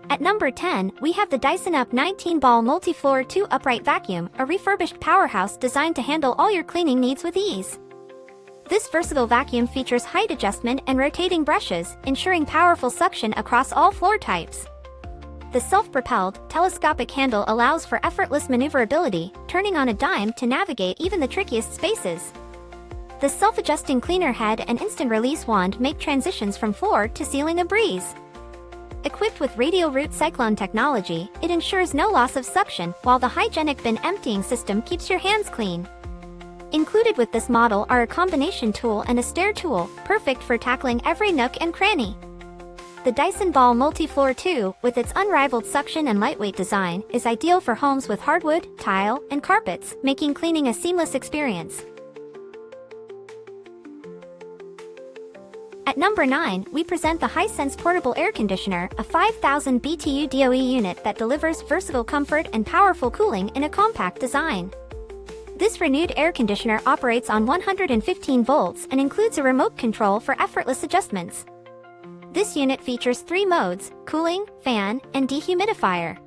At number 10, we have the Dyson Up 19-ball multi-floor 2 upright vacuum, a refurbished powerhouse designed to handle all your cleaning needs with ease. This versatile vacuum features height adjustment and rotating brushes, ensuring powerful suction across all floor types. The self-propelled, telescopic handle allows for effortless maneuverability, turning on a dime to navigate even the trickiest spaces. The self-adjusting cleaner head and instant-release wand make transitions from floor to ceiling a breeze. Equipped with radial root Cyclone technology, it ensures no loss of suction, while the hygienic bin emptying system keeps your hands clean. Included with this model are a combination tool and a stair tool, perfect for tackling every nook and cranny. The Dyson Ball Multi-Floor 2, with its unrivaled suction and lightweight design, is ideal for homes with hardwood, tile, and carpets, making cleaning a seamless experience. At number 9, we present the Hisense Portable Air Conditioner, a 5,000 BTU DOE unit that delivers versatile comfort and powerful cooling in a compact design. This renewed air conditioner operates on 115 volts and includes a remote control for effortless adjustments. This unit features 3 modes: cooling, fan, and dehumidifier.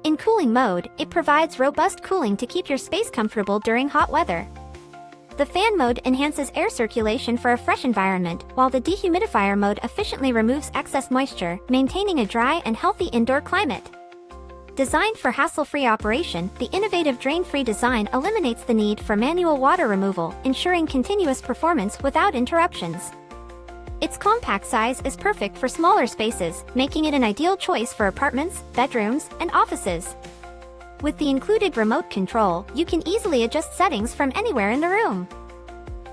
In cooling mode, it provides robust cooling to keep your space comfortable during hot weather. The fan mode enhances air circulation for a fresh environment, while the dehumidifier mode efficiently removes excess moisture, maintaining a dry and healthy indoor climate. Designed for hassle-free operation, the innovative drain-free design eliminates the need for manual water removal, ensuring continuous performance without interruptions. Its compact size is perfect for smaller spaces, making it an ideal choice for apartments, bedrooms, and offices. With the included remote control, you can easily adjust settings from anywhere in the room.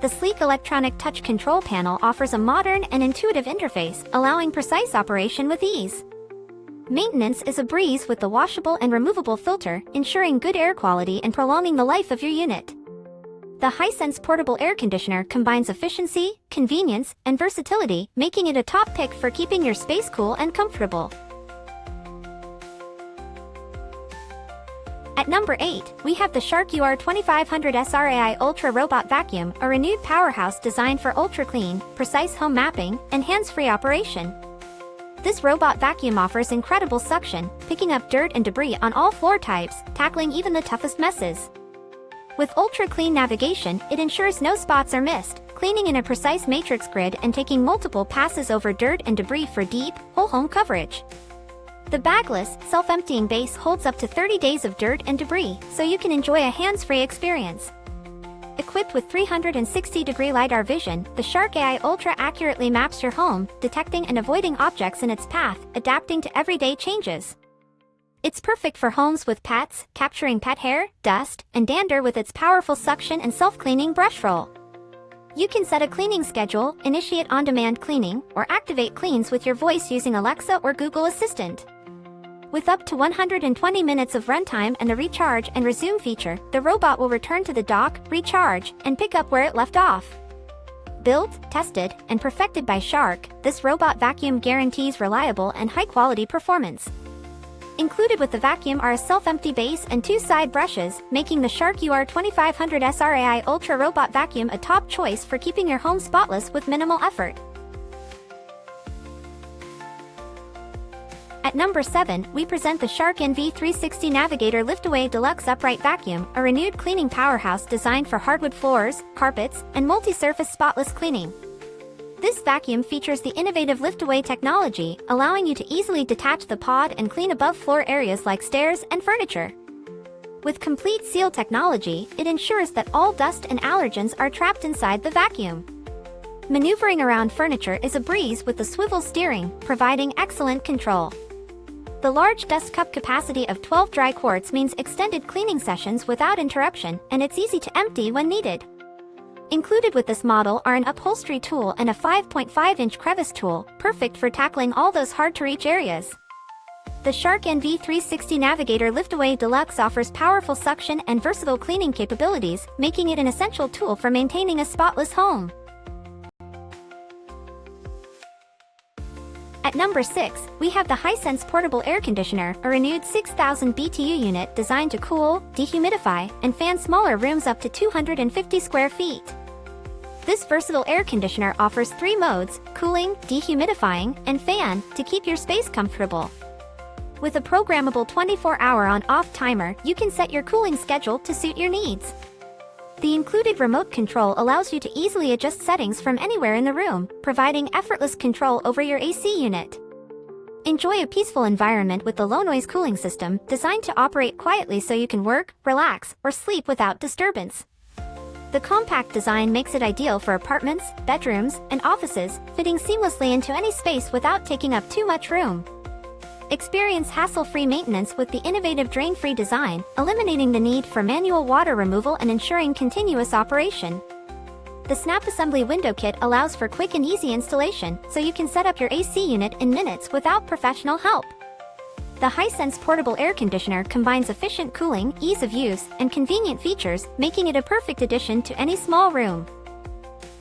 The sleek electronic touch control panel offers a modern and intuitive interface, allowing precise operation with ease. Maintenance is a breeze with the washable and removable filter, ensuring good air quality and prolonging the life of your unit. The Hisense Portable Air Conditioner combines efficiency, convenience, and versatility, making it a top pick for keeping your space cool and comfortable. At number 8, we have the Shark UR2500 SRAI Ultra Robot Vacuum, a renewed powerhouse designed for ultra-clean, precise home mapping, and hands-free operation. This robot vacuum offers incredible suction, picking up dirt and debris on all floor types, tackling even the toughest messes. With ultra-clean navigation, it ensures no spots are missed, cleaning in a precise matrix grid and taking multiple passes over dirt and debris for deep, whole-home coverage. The bagless, self-emptying base holds up to 30 days of dirt and debris, so you can enjoy a hands-free experience. Equipped with 360-degree LiDAR vision, the Shark AI Ultra accurately maps your home, detecting and avoiding objects in its path, adapting to everyday changes. It's perfect for homes with pets, capturing pet hair, dust, and dander with its powerful suction and self-cleaning brush roll. You can set a cleaning schedule, initiate on-demand cleaning, or activate cleans with your voice using Alexa or Google Assistant. With up to 120 minutes of runtime and a recharge and resume feature, the robot will return to the dock, recharge, and pick up where it left off. Built, tested, and perfected by Shark, this robot vacuum guarantees reliable and high-quality performance. Included with the vacuum are a self-empty base and 2 side brushes, making the Shark UR2500 SRAI Ultra Robot Vacuum a top choice for keeping your home spotless with minimal effort. At number 7, we present the Shark NV360 Navigator Liftaway Deluxe Upright Vacuum, a renewed cleaning powerhouse designed for hardwood floors, carpets, and multi-surface spotless cleaning. This vacuum features the innovative liftaway technology, allowing you to easily detach the pod and clean above-floor areas like stairs and furniture. With complete seal technology, it ensures that all dust and allergens are trapped inside the vacuum. Maneuvering around furniture is a breeze with the swivel steering, providing excellent control. The large dust cup capacity of 12 dry quarts means extended cleaning sessions without interruption, and it's easy to empty when needed. Included with this model are an upholstery tool and a 5.5-inch crevice tool, perfect for tackling all those hard-to-reach areas. The Shark NV360 Navigator Liftaway Deluxe offers powerful suction and versatile cleaning capabilities, making it an essential tool for maintaining a spotless home. At number 6, we have the Hisense Portable Air Conditioner, a renewed 6,000 BTU unit designed to cool, dehumidify, and fan smaller rooms up to 250 square feet. This versatile air conditioner offers 3 modes: cooling, dehumidifying, and fan, to keep your space comfortable. With a programmable 24-hour on-off timer, you can set your cooling schedule to suit your needs. The included remote control allows you to easily adjust settings from anywhere in the room, providing effortless control over your AC unit. Enjoy a peaceful environment with the low-noise cooling system, designed to operate quietly so you can work, relax, or sleep without disturbance. The compact design makes it ideal for apartments, bedrooms, and offices, fitting seamlessly into any space without taking up too much room. Experience hassle-free maintenance with the innovative drain-free design, eliminating the need for manual water removal and ensuring continuous operation. The Snap Assembly Window Kit allows for quick and easy installation, so you can set up your AC unit in minutes without professional help. The Hisense portable air conditioner combines efficient cooling, ease of use, and convenient features, making it a perfect addition to any small room.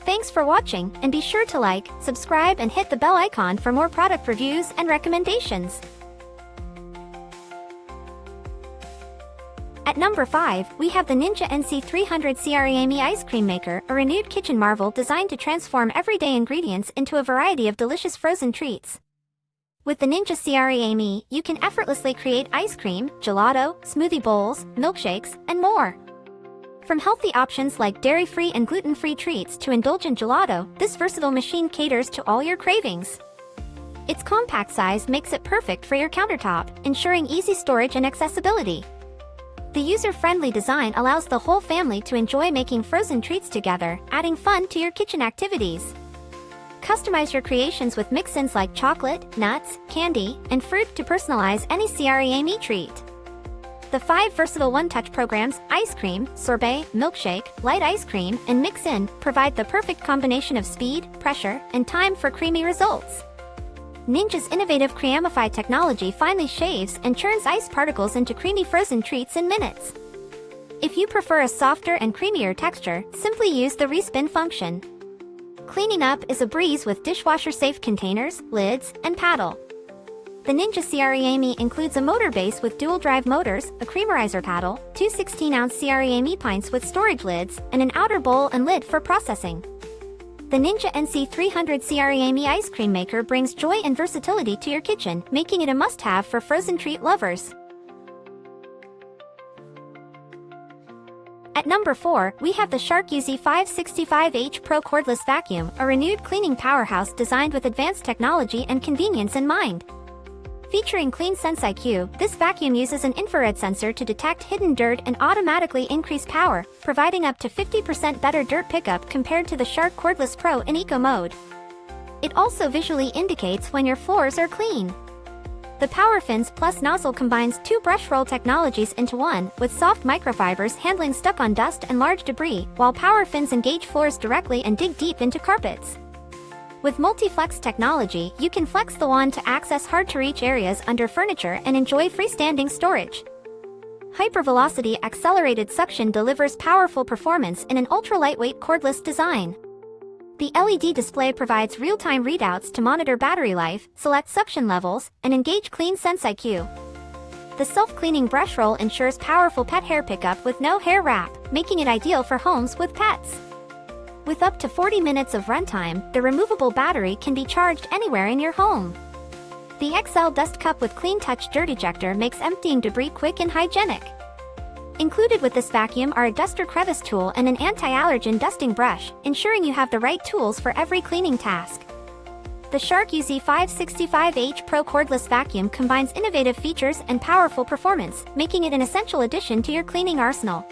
Thanks for watching, and be sure to like, subscribe, and hit the bell icon for more product reviews and recommendations. At number 5, we have the Ninja NC300 CREAME Ice Cream Maker, a renewed kitchen marvel designed to transform everyday ingredients into a variety of delicious frozen treats. With the Ninja CREAME, you can effortlessly create ice cream, gelato, smoothie bowls, milkshakes, and more. From healthy options like dairy-free and gluten-free treats to indulgent gelato, this versatile machine caters to all your cravings. Its compact size makes it perfect for your countertop, ensuring easy storage and accessibility. The user-friendly design allows the whole family to enjoy making frozen treats together, adding fun to your kitchen activities. Customize your creations with mix-ins like chocolate, nuts, candy, and fruit to personalize any CREAME treat. The 5 versatile one-touch programs, ice cream, sorbet, milkshake, light ice cream, and mix-in, provide the perfect combination of speed, pressure, and time for creamy results. Ninja's innovative Creamify technology finely shaves and churns ice particles into creamy frozen treats in minutes. If you prefer a softer and creamier texture, simply use the respin function. Cleaning up is a breeze with dishwasher-safe containers, lids, and paddle. The Ninja CREAME includes a motor base with dual-drive motors, a creamerizer paddle, 2 16-ounce CREAME pints with storage lids, and an outer bowl and lid for processing. The Ninja NC300 CREAME Ice Cream Maker brings joy and versatility to your kitchen, making it a must-have for frozen treat lovers. At number 4, we have the Shark UZ565H Pro Cordless Vacuum, a renewed cleaning powerhouse designed with advanced technology and convenience in mind. Featuring Clean Sense IQ, this vacuum uses an infrared sensor to detect hidden dirt and automatically increase power, providing up to 50% better dirt pickup compared to the Shark Cordless Pro in Eco mode. It also visually indicates when your floors are clean. The PowerFins Plus nozzle combines 2 brush roll technologies into one, with soft microfibers handling stuck-on dust and large debris, while PowerFins engage floors directly and dig deep into carpets. With multi-flex technology, you can flex the wand to access hard-to-reach areas under furniture and enjoy freestanding storage. Hypervelocity accelerated suction delivers powerful performance in an ultra-lightweight cordless design. The LED display provides real-time readouts to monitor battery life, select suction levels, and engage Clean Sense IQ. The self-cleaning brush roll ensures powerful pet hair pickup with no hair wrap, making it ideal for homes with pets. With up to 40 minutes of runtime, the removable battery can be charged anywhere in your home. The XL Dust Cup with Clean Touch Dirt Ejector makes emptying debris quick and hygienic. Included with this vacuum are a duster crevice tool and an anti-allergen dusting brush, ensuring you have the right tools for every cleaning task. The Shark UZ565H Pro Cordless Vacuum combines innovative features and powerful performance, making it an essential addition to your cleaning arsenal.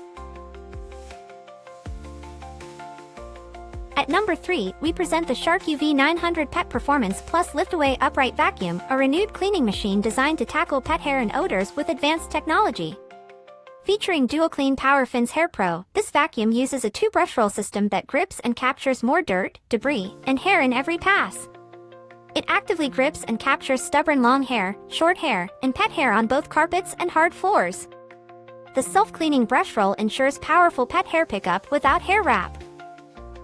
At number 3, we present the Shark UV900 Pet Performance Plus Liftaway Upright Vacuum, a renewed cleaning machine designed to tackle pet hair and odors with advanced technology. Featuring DuoClean PowerFins HairPro, this vacuum uses a 2-brush roll system that grips and captures more dirt, debris, and hair in every pass. It actively grips and captures stubborn long hair, short hair, and pet hair on both carpets and hard floors. The self-cleaning brush roll ensures powerful pet hair pickup without hair wrap.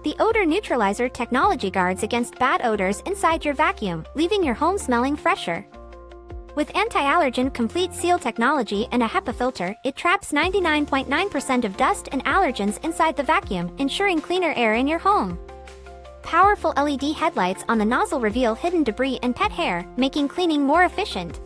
The odor-neutralizer technology guards against bad odors inside your vacuum, leaving your home smelling fresher. With anti-allergen complete seal technology and a HEPA filter, it traps 99.9% of dust and allergens inside the vacuum, ensuring cleaner air in your home. Powerful LED headlights on the nozzle reveal hidden debris and pet hair, making cleaning more efficient.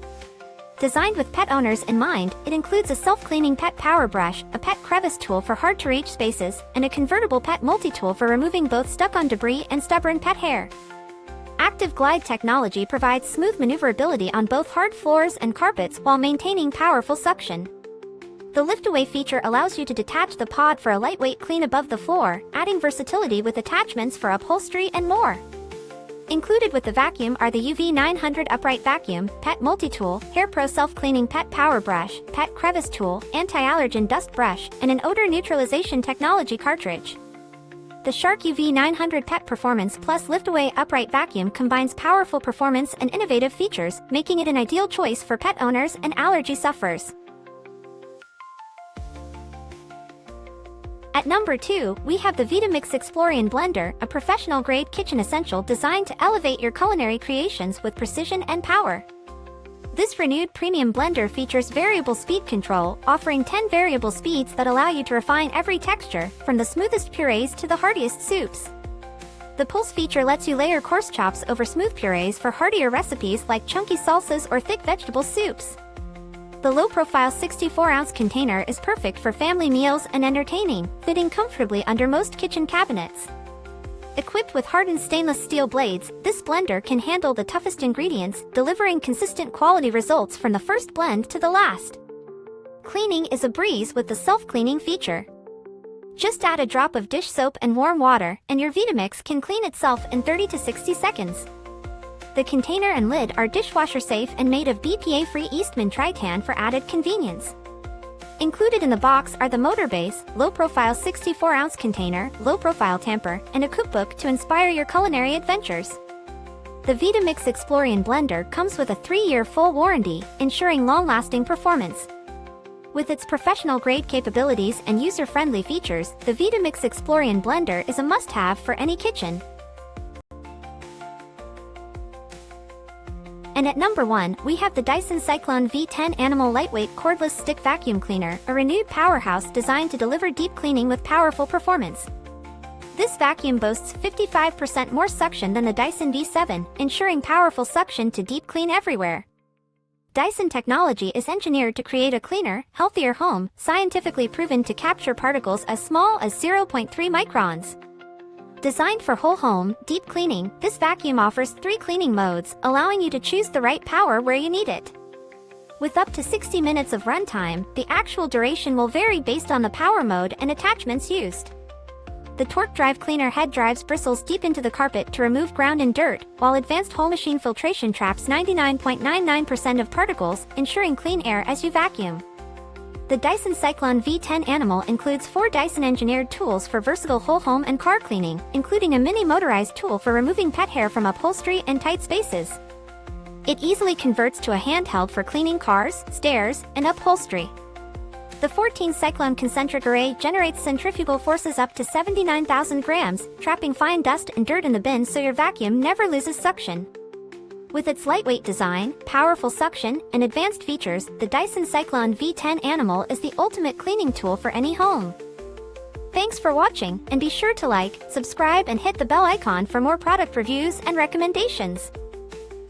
Designed with pet owners in mind, it includes a self-cleaning pet power brush, a pet crevice tool for hard-to-reach spaces, and a convertible pet multi-tool for removing both stuck-on debris and stubborn pet hair. Active Glide technology provides smooth maneuverability on both hard floors and carpets while maintaining powerful suction. The lift-away feature allows you to detach the pod for a lightweight clean above the floor, adding versatility with attachments for upholstery and more. Included with the vacuum are the UV900 upright vacuum, pet multi-tool, HairPro self-cleaning pet power brush, pet crevice tool, anti-allergen dust brush, and an odor neutralization technology cartridge. The Shark UV900 Pet Performance Plus Lift-Away Upright Vacuum combines powerful performance and innovative features, making it an ideal choice for pet owners and allergy sufferers. At number 2, we have the Vitamix Explorian Blender, a professional-grade kitchen essential designed to elevate your culinary creations with precision and power. This renewed premium blender features variable speed control, offering 10 variable speeds that allow you to refine every texture, from the smoothest purees to the heartiest soups. The Pulse feature lets you layer coarse chops over smooth purees for heartier recipes like chunky salsas or thick vegetable soups. The low-profile 64-ounce container is perfect for family meals and entertaining, fitting comfortably under most kitchen cabinets. Equipped with hardened stainless steel blades, this blender can handle the toughest ingredients, delivering consistent quality results from the first blend to the last. Cleaning is a breeze with the self-cleaning feature. Just add a drop of dish soap and warm water, and your Vitamix can clean itself in 30 to 60 seconds. The container and lid are dishwasher safe and made of BPA-free Eastman Tritan for added convenience. Included in the box are the motor base, low-profile 64-ounce container, low-profile tamper, and a cookbook to inspire your culinary adventures. The Vitamix Explorian Blender comes with a 3-year full warranty, ensuring long-lasting performance. With its professional-grade capabilities and user-friendly features, the Vitamix Explorian Blender is a must-have for any kitchen. And at number 1, we have the Dyson Cyclone V10 Animal Lightweight Cordless Stick Vacuum Cleaner, a renewed powerhouse designed to deliver deep cleaning with powerful performance. This vacuum boasts 55% more suction than the Dyson V7, ensuring powerful suction to deep clean everywhere. Dyson technology is engineered to create a cleaner, healthier home, scientifically proven to capture particles as small as 0.3 microns. Designed for whole home, deep cleaning, this vacuum offers 3 cleaning modes, allowing you to choose the right power where you need it. With up to 60 minutes of runtime, the actual duration will vary based on the power mode and attachments used. The torque drive cleaner head drives bristles deep into the carpet to remove ground and dirt, while advanced whole machine filtration traps 99.99% of particles, ensuring clean air as you vacuum. The Dyson Cyclone V10 Animal includes 4 Dyson-engineered tools for versatile whole home and car cleaning, including a mini motorized tool for removing pet hair from upholstery and tight spaces. It easily converts to a handheld for cleaning cars, stairs, and upholstery. The 14 Cyclone concentric array generates centrifugal forces up to 79,000 grams, trapping fine dust and dirt in the bin so your vacuum never loses suction. With its lightweight design, powerful suction, and advanced features, the Dyson Cyclone V10 Animal is the ultimate cleaning tool for any home. Thanks for watching, and be sure to like, subscribe and hit the bell icon for more product reviews and recommendations.